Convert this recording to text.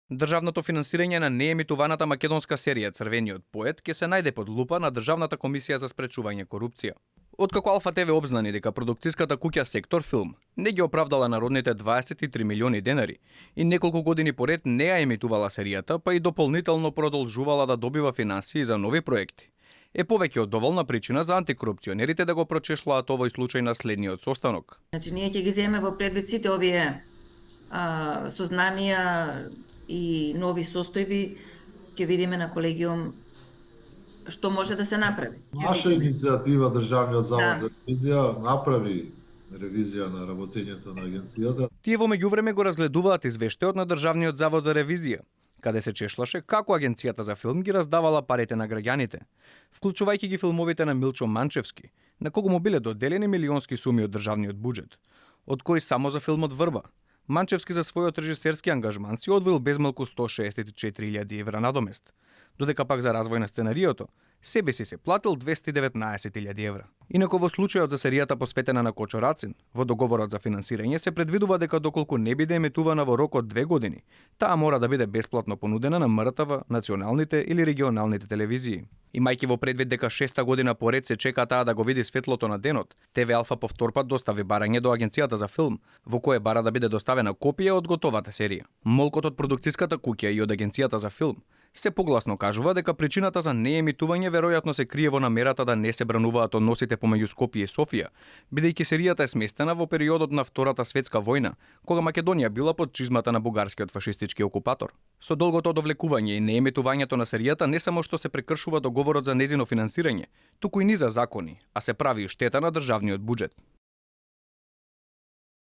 Државното финансирање на неемитуваната македонска серија Црвениот поет ќе се најде под лупа на Државната комисија за спречување корупција. Откако Алфа ТВ обзнани дека продукцијската куќа Сектор Филм не ги оправдала народните 23 милиони денари и неколку години поред не ја емитувала серијата, па и дополнително продолжувала да добива финансии за нови проекти, е повеќе од доволна причина за антикорупционерите да го прочешлаат овој случај на следниот состанок. Значи, ние ќе ги земеме во предвид сите овие сознанија и нови состојби, ќе видиме на колегиум што може да се направи. Наша иницијатива Државниот завод Да. за ревизија направи ревизија на работењето на агенцијата. Тие во меѓувреме го разгледуваат извештајот на Државниот завод за ревизија, каде се чешлаше како агенцијата за филм ги раздавала парите на граѓаните, вклучувајќи ги филмовите на Милчо Манчевски, на кого му биле доделени милионски суми од државниот буџет, од кои само за филмот Врба Манчевски за својот режисерски ангажман си одвоил безмалку 164.000 евра надомест, додека пак за развој на сценариото себе си се платил 219.000 евра. Инако во случајот за серијата посветена на Кочо Рацин, во договорот за финансирање се предвидува дека доколку не биде еметувана во рок од 2 години, таа мора да биде бесплатно понудена на МРТВ, националните или регионалните телевизии. Имајќи во предвид дека 6-та година поред се чека таа да го види светлото на денот, ТВ Алфа повторпат достави барање до агенцијата за филм, во кое бара да биде доставена копија од готовата серија. Молкот од продукцијската куќа и од агенцијата за филм се погласно кажува дека причината за неемитување веројатно се крие во намерата да не се брануваат односите помеѓу Скопје и Софија, бидејќи серијата е сместена во периодот на Втората светска војна, кога Македонија била под чизмата на бугарскиот фашистички окупатор. Со долгото одовлекување и неемитувањето на серијата не само што се прекршува договорот за незино финансирање, туку и низа закони, а се прави и штета на државниот буџет.